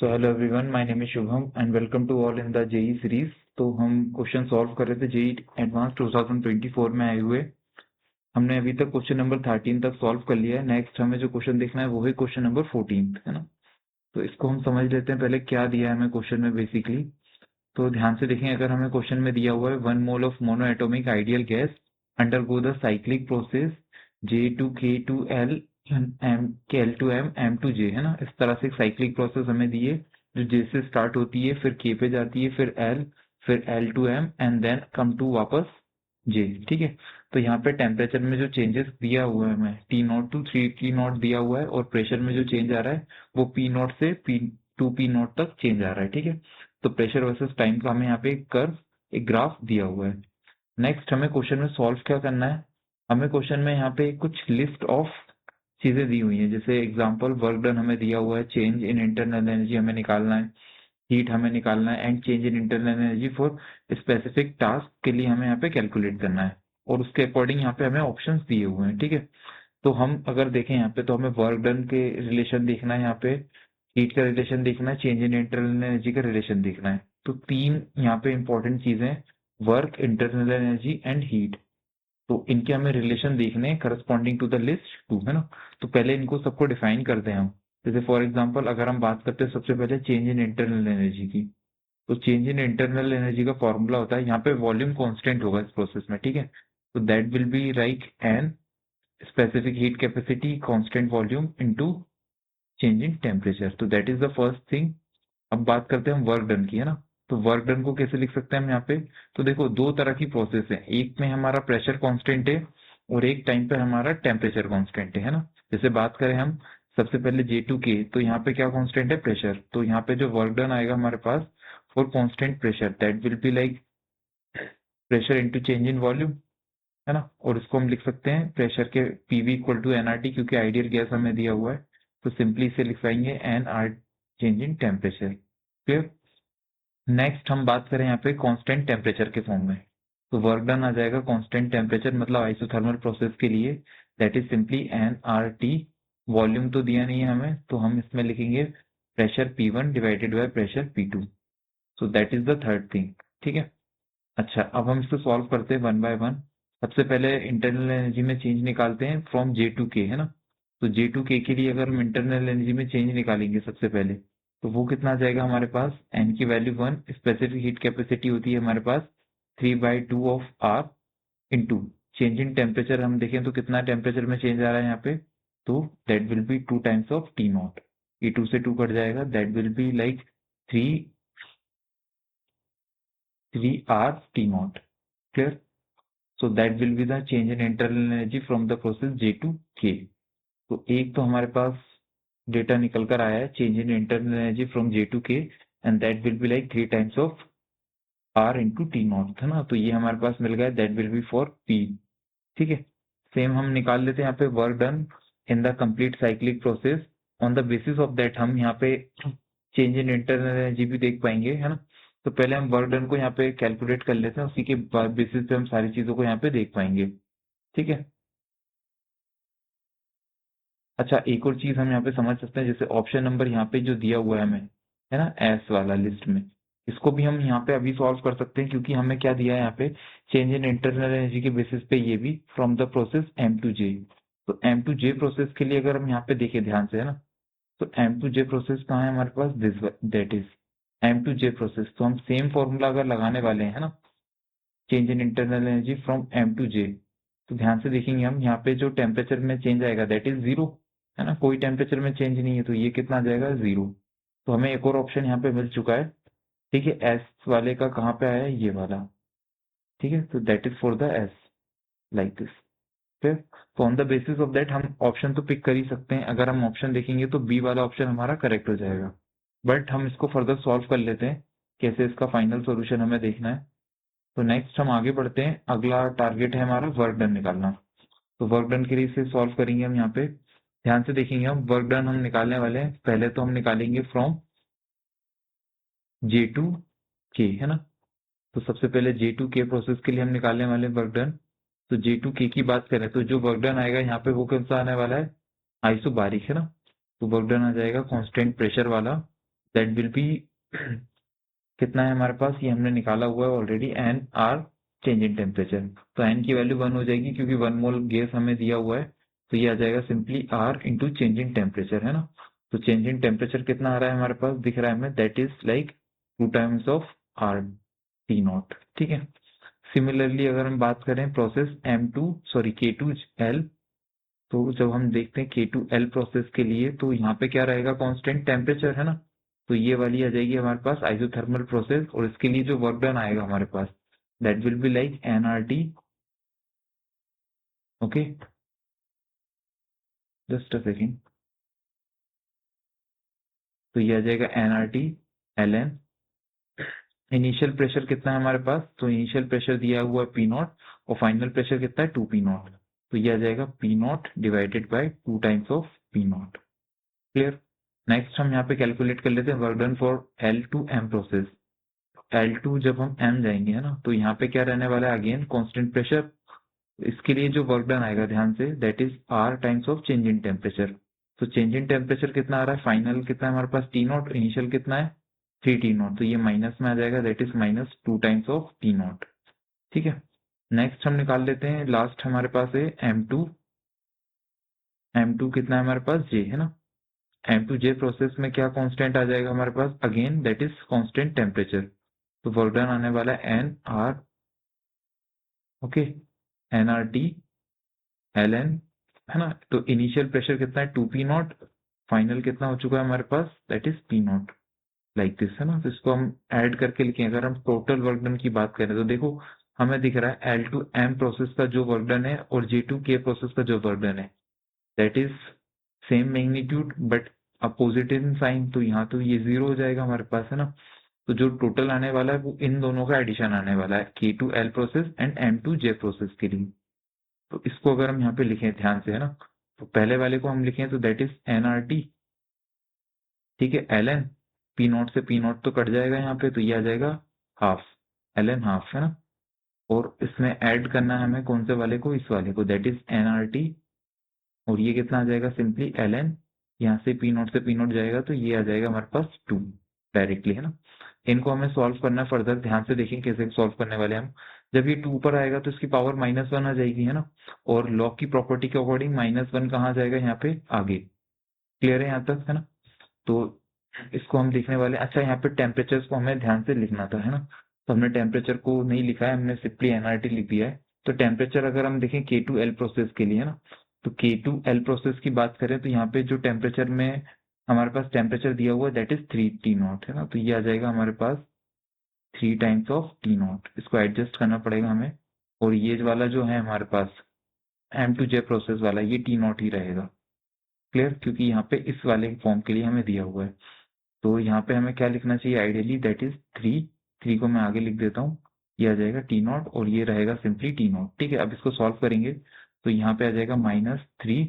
So hello everyone, my name is Shubham and welcome to all in the JE series. तो हम question solve कर रहे थे JEE advance 2024 में आए हुए। हमने अभी तक क्वेश्चन नंबर 13 तक सॉल्व कर लिया है। नेक्स्ट हमें जो क्वेश्चन देखना है वो है क्वेश्चन नंबर 14, है ना। तो इसको हम समझ लेते हैं पहले क्या दिया है हमें क्वेश्चन में बेसिकली। तो ध्यान से देखें, अगर हमें क्वेश्चन में दिया हुआ है 1 mole of mono atomic ideal gas undergo the cyclic process J2K2L L2M M2J, है ना। इस तरह से एक साइक्लिक प्रोसेस हमें दी है जो J से स्टार्ट होती है, फिर K पे जाती है, फिर L, फिर L2M and then come to वापस J। ठीक है। तो यहाँ पे टेम्परेचर में जो चेंजेस दिया हुआ है हमें T0 to 3T0 दिया हुआ है, और प्रेशर में जो चेंज आ रहा है वो P0 से P2P0 तक चेंज आ रहा है। ठीक है। तो प्रेशर वर्सेस टाइम का हमें यहाँ पे एक कर्व, एक ग्राफ दिया हुआ है। नेक्स्ट हमें क्वेश्चन में सॉल्व क्या करना है। हमें क्वेश्चन में यहाँ पे कुछ लिस्ट ऑफ चीजें दी हुई हैं, जैसे एग्जांपल वर्क डन हमें दिया हुआ है, चेंज इन इंटरनल एनर्जी हमें निकालना है, हीट हमें निकालना है, and change in internal energy for specific task के लिए हमें यहाँ पे कैलकुलेट करना है, और उसके अकॉर्डिंग यहाँ पे हमें ऑप्शंस दिए हुए हैं। ठीक है। तो हम अगर देखें यहाँ पे, तो हमें वर्क डन के रिलेशन देखना है, यहाँ पे हीट का रिलेशन देखना है, चेंज इन इंटरनल एनर्जी का रिलेशन देखना है। तो तीन यहाँ पे इंपॉर्टेंट चीजें, work, internal energy and heat. तो इनके हमें रिलेशन देखने हैं corresponding to the list two, है ना। तो पहले इनको सबको डिफाइन करते हैं हम। जैसे फॉर एग्जांपल अगर हम बात करते हैं सबसे पहले चेंज इन इंटरनल एनर्जी की, तो चेंज इन इंटरनल एनर्जी का फॉर्मूला होता है, यहाँ पे वॉल्यूम कांस्टेंट होगा इस प्रोसेस में। ठीक है। तो that will be like an specific heat capacity constant volume into change in temperature. तो that is the first thing. अब बात करते हैं हम वर्क डन की, है ना। तो वर्क डन को कैसे लिख सकते हैं हम यहाँ पे। तो देखो, दो तरह की प्रोसेस है, एक में हमारा प्रेशर कांस्टेंट है और एक टाइम पे हमारा टेम्परेचर कांस्टेंट है ना। जैसे बात करें हम सबसे पहले J2K, तो यहाँ पे क्या कांस्टेंट है, प्रेशर। तो यहाँ पे जो वर्क डन आएगा हमारे पास for constant pressure, that will be like pressure into change in volume, है ना। और इसको हम लिख सकते हैं प्रेशर के PV इक्वल टू nRT, क्योंकि आइडियल गैस हमें दिया हुआ है, तो सिंपली इसे लिखवाएंगे nR change in temperature. Clear. Next हम बात करें यहाँ पे कांस्टेंट टेम्परेचर के फॉर्म में, तो वर्क डन आ जाएगा कांस्टेंट टेम्परेचर, मतलब आइसोथर्मल प्रोसेस के लिए, that is simply nRT। Volume तो दिया नहीं है हमें, तो हम इसमें लिखेंगे pressure P1 divided by pressure P2। So that is the third thing. ठीक है। अच्छा, अब हम इसको सॉल्व करते हैं वन बाय वन। सबसे पहले इंटरनल एनर्जी में चेंज निकालते हैं फ्रॉम J2K, है ना। तो J2K के लिए अगर हम इंटरनल एनर्जी में चेंज निकालेंगे सबसे पहले, तो वो कितना आ जाएगा हमारे पास, एन की वैल्यू 1, स्पेसिफिक हीट कैपेसिटी होती है हमारे पास 3/2 of R, into change in temperature हम देखें तो कितना टेम्परेचर में चेंज आ रहा है यहाँ पे, तो that will B 2 times of T0। ये 2 से 2 कट जाएगा, that will be like 3R T0। Clear. So that will be the change in internal energy from the process J to K। तो एक तो हमारे पास डेटा निकल कर आया है, change in internal energy from J to K, and that will be like 3 times of R into T0, है ना। तो ये हमारे पास मिल गया, that will B for P। ठीक है। सेम हम निकाल लेते हैं यहाँ पे work done in the complete cyclic process. On the basis of that हम यहाँ पे चेंज इन इंटरनल एनर्जी भी देख पाएंगे, है ना। तो पहले हम वर्क डन को यहाँ पे कैलकुलेट कर लेते हैं, उसी के बेसिस पे हम सारी चीजों को यहाँ पे देख पाएंगे। ठीक है। अच्छा, एक और चीज हम यहाँ पे समझ सकते हैं, जैसे ऑप्शन नंबर यहाँ पे जो दिया हुआ है हमें, है ना, एस वाला लिस्ट में, इसको भी हम यहाँ पे अभी सॉल्व कर सकते हैं, क्योंकि हमें क्या दिया है यहाँ पे, चेंज इन इंटरनल एनर्जी के बेसिस पे ये भी फ्रॉम द प्रोसेस M2J। तो M2J प्रोसेस के लिए अगर हम यहाँ पे देखें ध्यान से, है ना, तो M2J प्रोसेस कहाँ है हमारे पास, this, that is M2J process. तो हम सेम फॉर्मूला अगर लगाने वाले हैं, है ना, change in internal energy from M2J, तो ध्यान से देखेंगे हम यहाँ पे जो टेम्परेचर में चेंज आएगा दैट इज 0, है ना, कोई टेम्परेचर में चेंज नहीं है, तो ये कितना आ जाएगा, 0। तो हमें एक और ऑप्शन यहाँ पे मिल चुका है। ठीक है। एस वाले का कहाँ पे आया है, ये वाला। ठीक है। तो that is for the S, like this. फिर तो on the basis of that हम ऑप्शन तो पिक कर ही सकते हैं। अगर हम ऑप्शन देखेंगे तो बी वाला ऑप्शन हमारा करेक्ट हो जाएगा, बट हम इसको फर्दर सॉल्व कर लेते हैं, कैसे इसका फाइनल सोल्यूशन हमें देखना है। तो नेक्स्ट हम आगे बढ़ते हैं, अगला टारगेट है हमारा वर्क डन निकालना। तो वर्क डन के लिए इसे सॉल्व करेंगे हम यहाँ पे। ध्यान से देखेंगे, हम वर्क डन हम निकालने वाले हैं, पहले तो हम निकालेंगे फ्रॉम J2K, है ना। तो सबसे पहले J2K प्रोसेस के लिए हम निकालने वाले हैं वर्क डन। तो J2K की बात करें तो जो वर्क डन आएगा यहाँ पे वो कौन सा आने वाला है, आइसोबारिक, है ना। तो वर्क डन आ जाएगा कांस्टेंट प्रेशर वाला, दैट विल बी कितना है हमारे पास, ये हमने निकाला हुआ है already, N R change in temperature. तो एन की वैल्यू 1 हो जाएगी क्योंकि 1 मोल गैस हमें दिया हुआ है, तो ये आ जाएगा simply R into change in temperature, है ना। तो चेंज इन टेम्परेचर कितना आ रहा है हमारे पास, दिख रहा है हमें, that is like 2 times of R T not, ठीक है। सिमिलरली अगर हम बात करें प्रोसेस K2L, तो जब हम देखते हैं K2L प्रोसेस के लिए, तो यहाँ पे क्या रहेगा, कांस्टेंट टेम्परेचर, है ना। तो ये वाली आ जाएगी हमारे पास आइसोथर्मल प्रोसेस, और इसके लिए जो वर्क डन आएगा हमारे पास, that will be like nRT, okay, just a second. तो ये आ जाएगा nRT ln, इनिशियल प्रेशर कितना है हमारे पास, तो इनिशियल प्रेशर दिया हुआ है P नॉट, और फाइनल प्रेशर कितना है 2P नॉट, तो ये आ जाएगा P not divided by 2 times of P not. Clear. Next हम यहाँ पे कैलकुलेट कर लेते हैं work done for L2M process. L2 जब हम M जाएंगे, है ना, तो यहाँ पे क्या रहने वाला है, अगेन कांस्टेंट प्रेशर। इसके लिए जो वर्क डन आएगा ध्यान से, that is R times of change in temperature. तो चेंज इन टेम्परेचर कितना आ रहा है, फाइनल कितना है हमारे पास T नॉट, इनिशियल कितना है 3T नॉट, तो ये माइनस में आ जाएगा, that is minus 2 times of T not, ठीक है। नेक्स्ट हम निकाल लेते हैं, लास्ट हमारे पास है M2। M2 कितना है हमारे पास, J, है ना। M2J प्रोसेस में क्या कांस्टेंट आ जाएगा हमारे पास, again that is constant temperature. तो वर्क डन आने वाला है N R, okay, N R T L N, है ना। तो इनिशियल प्रेशर कितना है 2P नॉट, फाइनल कितना हो चुका है हमारे पास, that is P nought, like this, है ना। तो इसको हम ऐड करके लिखें, अगर हम टोटल वर्क डन की बात करें तो देखो हमें दिख रहा है L2M प्रोसेस का जो वर्क डन है और J2K प्रोसेस का जो वर्क डन है, that is same magnitude but opposite in sign, तो यहाँ तो ये 0 हो जाएगा हमारे पास, है ना। तो जो टोटल आने वाला है वो इन दोनों का एडिशन आने वाला है, K2L process and M2J process के लिए। तो इसको अगर हम यहाँ पे लिखें ध्यान से, है ना, तो पहले वाले को हम लिखें तो दैट इज nRT, ठीक है, ln P नॉट से P नॉट तो कट जाएगा यहाँ पे, तो ये आ जाएगा हाफ, ln हाफ, है ना। और इसमें ऐड करना है हमें कौन से वाले को, इस वाले को, दैट इज nRT, और ये कितना आ जाएगा, सिंपली ln, यहाँ से P नॉट से P नॉट जाएगा तो ये आ जाएगा हमारे पास 2 डायरेक्टली, है ना। इनको हमें सॉल्व करना है फर्दर, ध्यान से देखें कैसे सॉल्व करने वाले हैं हम। जब ये 2 ऊपर आएगा तो इसकी पावर -1 आ जाएगी, है ना, और लॉ की प्रॉपर्टी के अकॉर्डिंग -1 कहाँ आ जाएगा, यहाँ पे आगे। क्लियर है यहाँ तक, है ना। तो इसको हम लिखने वाले, अच्छा यहाँ पे टेम्परेचर को हमें ध्यान से लिखना था, है ना। तो हमने टेम्परेचर को नहीं लिखा है, हमने सिंपली एनआरटी लिख दिया है। तो टेम्परेचर अगर हम देखें K2L प्रोसेस के लिए, है ना, तो K2L प्रोसेस की बात करें तो यहाँ पे जो टेम्परेचर में हमारे पास टेम्परेचर दिया हुआ है दैट इज 3T नॉट, है ना। तो ये आ जाएगा हमारे पास 3 टाइम्स ऑफ T नॉट, इसको एडजस्ट करना पड़ेगा हमें। और ये वाला जो है हमारे पास M2J प्रोसेस वाला, ये T नॉट ही रहेगा। क्लियर, क्योंकि यहाँ पे इस वाले फॉर्म के लिए हमें दिया हुआ है। तो यहाँ पे हमें क्या लिखना चाहिए आइडियली, दैट इज 3 को मैं आगे लिख देता हूँ, ये आ जाएगा T नॉट और ये रहेगा सिंपली T नॉट, ठीक है। अब इसको सॉल्व करेंगे तो यहाँ पे आ जाएगा -3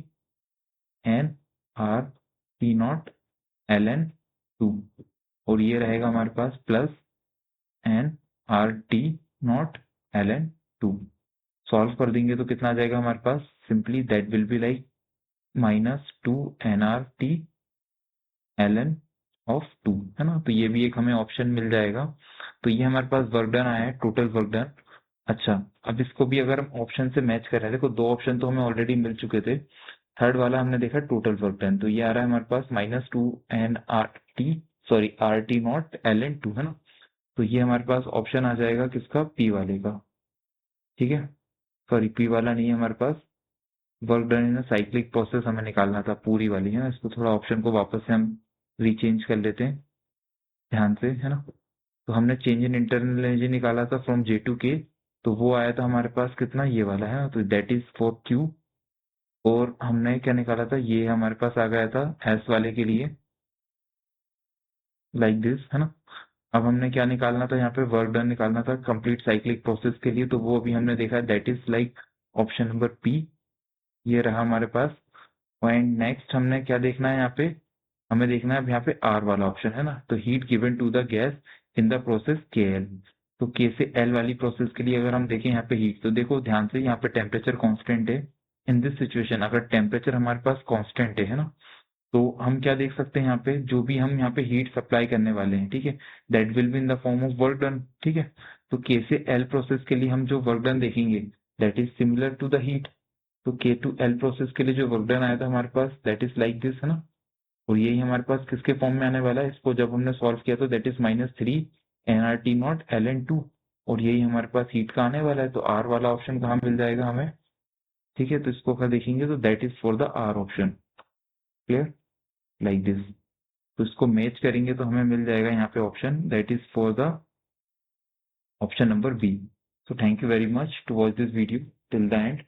N R T nought ln 2, और ये रहेगा हमारे पास plus N R T nought ln 2। Solve कर देंगे तो कितना आ जाएगा हमारे पास, simply that will be like -2 nRT ln of 2, है ना। तो ये भी एक हमें ऑप्शन मिल जाएगा। तो ये हमारे पास वर्क डन आया है, टोटल वर्क डन। अच्छा, अब इसको भी अगर हम ऑप्शन से मैच कर रहे हैं, देखो 2 ऑप्शन तो हमें ऑलरेडी मिल चुके थे, थर्ड वाला हमने देखा टोटल वर्क डन, तो ये आ रहा है हमारे पास -2 nRT, sorry RT not ln 2, है ना। तो ये हमारे पास ऑप्शन आ जाएगा किसका, P वाले का, ठीक है। सॉरी P वाला नहीं है हमारे पास, work done in cyclic process हमें निकालना था पूरी वाली, है ना। इसको थोड़ा ऑप्शन को वापस से हम रीचेंज कर लेते हैं ध्यान से, है ना। तो हमने चेंज इन इंटरनल एनर्जी निकाला था फ्रॉम J2K, तो वो आया था हमारे पास कितना, ये वाला है, तो दैट इज फॉर Q। और हमने क्या निकाला था, ये हमारे पास आ गया था S वाले के लिए, लाइक दिस, है ना। अब हमने क्या निकालना था, यहाँ पे वर्क डन निकालना था कंप्लीट साइक्लिक प्रोसेस के लिए, तो वो अभी हमने देखा है, that is like option number P, ये रहा हमारे पास। एंड नेक्स्ट हमने क्या देखना है यहाँ पे, हमें देखना है यहाँ पे R वाला ऑप्शन, है ना। तो heat given to the gas in the process KL, तो K से L वाली प्रोसेस के लिए अगर हम देखें यहाँ पे हीट, तो देखो ध्यान से यहाँ पे टेम्परेचर कांस्टेंट है। इन दिस सिचुएशन अगर टेम्परेचर हमारे पास कांस्टेंट है ना, तो हम क्या देख सकते हैं यहाँ पे, जो भी हम यहाँ पे हीट सप्लाई करने वाले हैं, ठीक है, that will be in the form of work done, ठीक है। तो K से L प्रोसेस के लिए हम जो वर्क डन देखेंगे that is similar to the heat. तो K टू L प्रोसेस के लिए जो वर्क डन आया था हमारे पास दैट इज लाइक दिस, है ना। और यही हमारे पास किसके फॉर्म में आने वाला है, इसको जब हमने सॉल्व किया तो that is -3 nRT not ln2। और यही हमारे पास हीट का आने वाला है, तो R वाला ऑप्शन कहाँ मिल जाएगा हमें, ठीक है। तो इसको अगर देखेंगे तो that is for the R option, clear, like this. तो इसको मैच करेंगे तो हमें मिल जाएगा यहाँ पे option that is for the option number B. So thank you very much to watch this video till the end.